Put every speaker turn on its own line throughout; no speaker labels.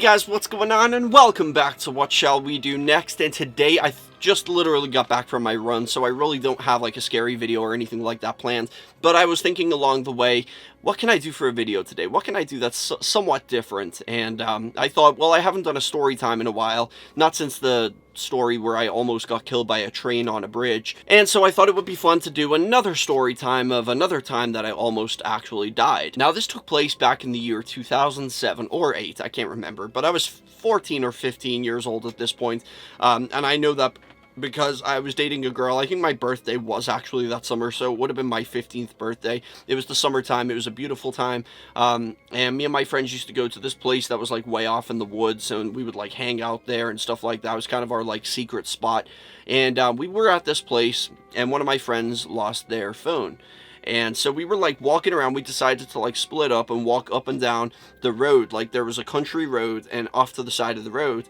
guys, what's going on, and welcome back to What Shall We Do Next. And today I just literally got back from my run, so I really don't have like a scary video or anything like that planned, but I was thinking along the way, what can I do for a video today? What can I do that's somewhat different? And I thought, well, I haven't done a story time in a while, not since the story where I almost got killed by a train on a bridge, and so I thought it would be fun to do another story time of another time that I almost actually died. Now, this took place back in the year 2007 or 8, I can't remember, but I was 14 or 15 years old at this point, and I know that because I was dating a girl. I think my birthday was actually that summer, so it would have been my 15th birthday. It was the summertime. It was a beautiful time, and me and my friends used to go to this place that was like way off in the woods, and we would like hang out there and stuff like that. It was kind of our like secret spot, and we were at this place, and one of my friends lost their phone. And so we were like walking around. We decided to like split up and walk up and down the road. Like there was a country road, and off to the side of the road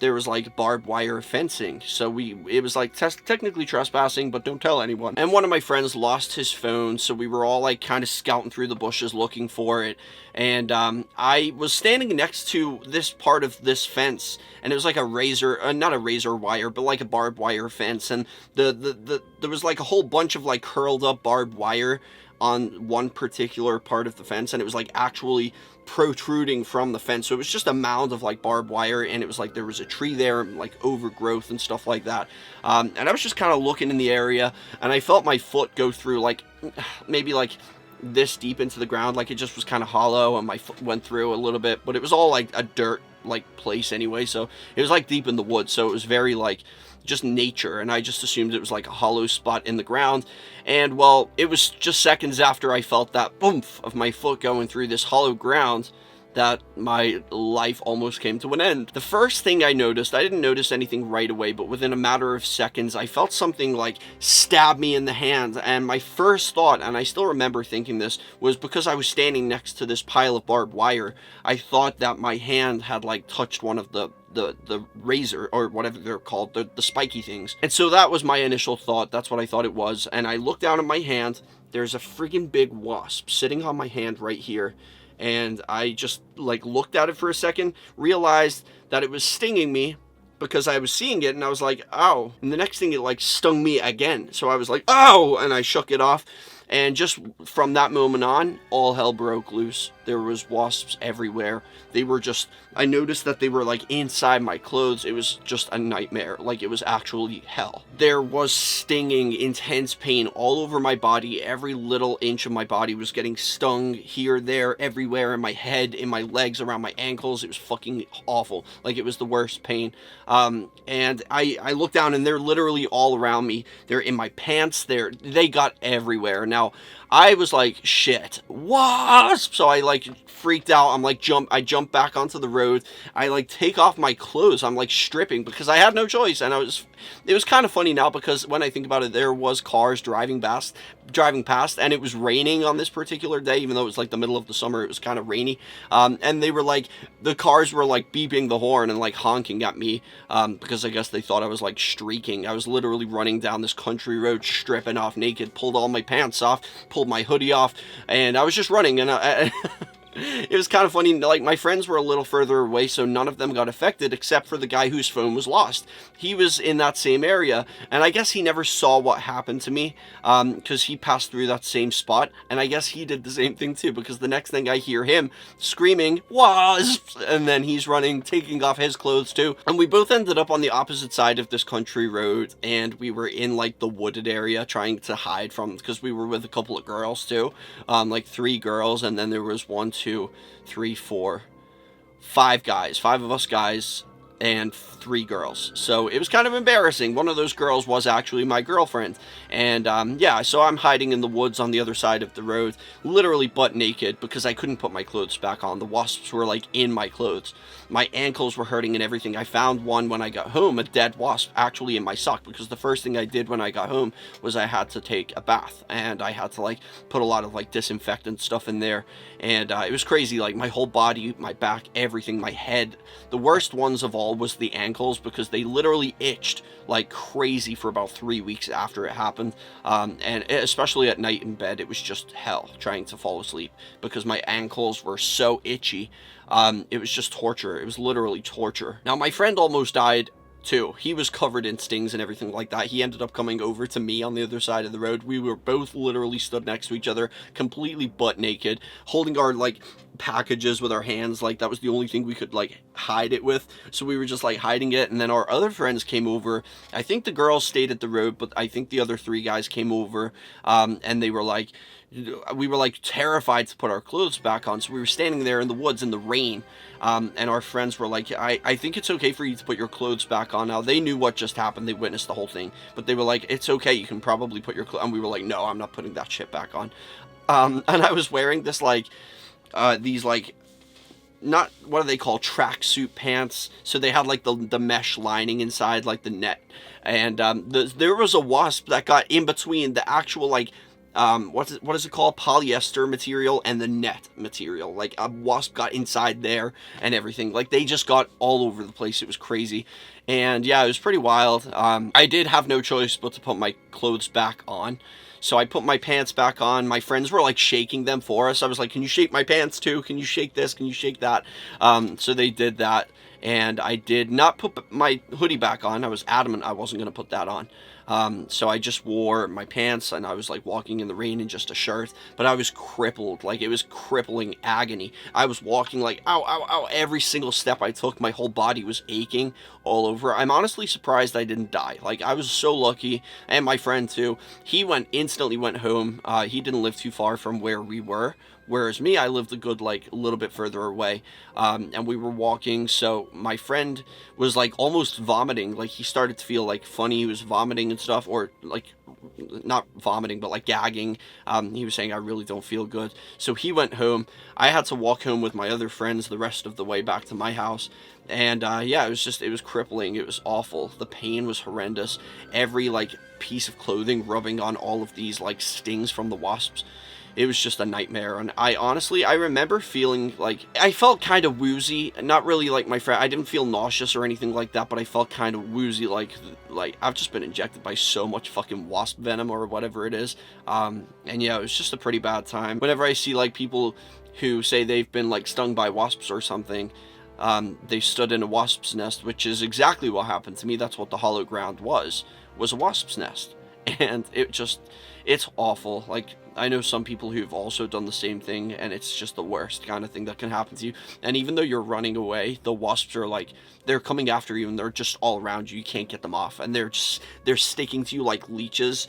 there was like barbed wire fencing, so it was like technically trespassing, but don't tell anyone. And one of my friends lost his phone, so we were all like kind of scouting through the bushes looking for it. And I was standing next to this part of this fence, and it was like a razor, not a razor wire, but like a barbed wire fence, and there was like a whole bunch of like curled up barbed wire on one particular part of the fence, and it was like actually protruding from the fence. So it was just a mound of like barbed wire, and it was like there was a tree there, like overgrowth and stuff like that. And I was just kind of looking in the area, and I felt my foot go through like maybe like this deep into the ground. Like it just was kind of hollow, and my foot went through a little bit, but it was all like a dirt like place anyway, so it was like deep in the woods, so it was very like just nature, and I just assumed it was like a hollow spot in the ground. And well, it was just seconds after I felt that oomph of my foot going through this hollow ground that my life almost came to an end. The first thing I noticed, I didn't notice anything right away, but within a matter of seconds, I felt something like stab me in the hand. And my first thought, and I still remember thinking this, was because I was standing next to this pile of barbed wire, I thought that my hand had like touched one of the razor, or whatever they're called, the spiky things. And so that was my initial thought. That's what I thought it was. And I looked down at my hand. There's a freaking big wasp sitting on my hand right here. And I just like looked at it for a second, realized that it was stinging me because I was seeing it, and I was like, ow. And the next thing, it like stung me again. So I was like, ow, and I shook it off. And just from that moment on, all hell broke loose. There was wasps everywhere. They were just, I noticed that they were like inside my clothes. It was just a nightmare. Like it was actually hell. There was stinging, intense pain all over my body. Every little inch of my body was getting stung here, there, everywhere, in my head, in my legs, around my ankles. It was fucking awful. Like it was the worst pain. And I looked down, and they're literally all around me. They're in my pants. They got everywhere. Now, I was like, shit, wasp! So I like freaked out. I jumped back onto the road. I like take off my clothes. I'm like stripping because I had no choice. And it was kind of funny now, because when I think about it, there was cars driving past, and it was raining on this particular day, even though it was like the middle of the summer. It was kind of rainy, and they were like, the cars were like beeping the horn and like honking at me, because I guess they thought I was like streaking. I was literally running down this country road, stripping off naked, pulled all my pants off, pulled my hoodie off, and I was just running. And it was kind of funny. Like my friends were a little further away, so none of them got affected except for the guy whose phone was lost. He was in that same area, and I guess he never saw what happened to me, because he passed through that same spot, and I guess he did the same thing too, because the next thing I hear him screaming, wasps, and then he's running, taking off his clothes too. And we both ended up on the opposite side of this country road, and we were in like the wooded area trying to hide from, because we were with a couple of girls too, like 3 girls, and then there was 1, 2, 3, 4, 5 guys, 5 of us guys, and 3 girls. So it was kind of embarrassing. One of those girls was actually my girlfriend. And yeah, so I'm hiding in the woods on the other side of the road, literally butt naked, because I couldn't put my clothes back on. The wasps were like in my clothes. My ankles were hurting and everything. I found one when I got home, a dead wasp actually in my sock, because the first thing I did when I got home was I had to take a bath, and I had to like put a lot of like disinfectant stuff in there. And it was crazy. Like my whole body, my back, everything, my head. The worst ones of all all was the ankles, because they literally itched like crazy for about 3 weeks after it happened. And especially at night in bed, it was just hell trying to fall asleep because my ankles were so itchy. It was just torture. It was literally torture. Now, my friend almost died too. He was covered in stings and everything like that. He ended up coming over to me on the other side of the road. We were both literally stood next to each other, completely butt naked, holding our like packages with our hands. Like, that was the only thing we could like hide it with, so we were just like hiding it. And then our other friends came over. I think the girls stayed at the road, but I think the other 3 guys came over, and they were like, we were like terrified to put our clothes back on, so we were standing there in the woods in the rain, and our friends were like, I think it's okay for you to put your clothes back on. Now, they knew what just happened, they witnessed the whole thing, but they were like, it's okay, you can probably put your clothes, and we were like, no, I'm not putting that shit back on. And I was wearing this like these like, not, what do they call, tracksuit pants, so they had like the mesh lining inside, like the net, and there was a wasp that got in between the actual like what is it called, polyester material, and the net material. Like, a wasp got inside there and everything. Like, they just got all over the place. It was crazy. And yeah, it was pretty wild. I did have no choice but to put my clothes back on. So I put my pants back on. My friends were like shaking them for us. I was like, can you shake my pants too? Can you shake this? Can you shake that? So they did that. And I did not put my hoodie back on. I was adamant I wasn't going to put that on. So I just wore my pants, and I was like walking in the rain in just a shirt, but I was crippled. Like, it was crippling agony. I was walking like, ow, ow, ow, every single step I took. My whole body was aching all over. I'm honestly surprised I didn't die. Like, I was so lucky. And my friend too, he instantly went home. He didn't live too far from where we were. Whereas me, I lived a good, like, a little bit further away, and we were walking, so my friend was, like, almost vomiting. Like, he started to feel, like, funny. He was vomiting and stuff, or, like, not vomiting, but, like, gagging. He was saying, I really don't feel good. So he went home. I had to walk home with my other friends the rest of the way back to my house. And, yeah, it was crippling. It was awful. The pain was horrendous. Every, like, piece of clothing rubbing on all of these, like, stings from the wasps. It was just a nightmare. And I remember feeling like, I felt kind of woozy, not really like my friend. I didn't feel nauseous or anything like that, but I felt kind of woozy, like I've just been injected by so much fucking wasp venom or whatever it is. And yeah, it was just a pretty bad time. Whenever I see like people who say they've been like stung by wasps or something, they stood in a wasp's nest, which is exactly what happened to me. That's what the hollow ground was a wasp's nest. And it's awful. Like, I know some people who've also done the same thing, and it's just the worst kind of thing that can happen to you. And even though you're running away, the wasps are like, they're coming after you, and they're just all around you. You can't get them off, and they're sticking to you like leeches.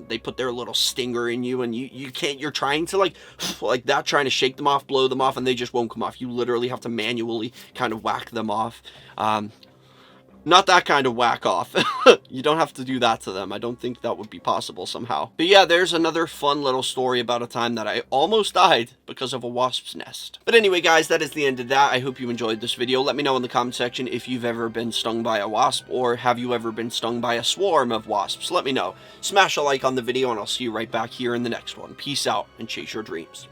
They put their little stinger in you, and you can't, you're trying to like that, trying to shake them off, blow them off, and they just won't come off. You literally have to manually kind of whack them off. Not that kind of whack off. You don't have to do that to them. I don't think that would be possible somehow. But yeah, there's another fun little story about a time that I almost died because of a wasp's nest. But anyway, guys, that is the end of that. I hope you enjoyed this video. Let me know in the comment section if you've ever been stung by a wasp, or have you ever been stung by a swarm of wasps. Let me know. Smash a like on the video, and I'll see you right back here in the next one. Peace out, and chase your dreams.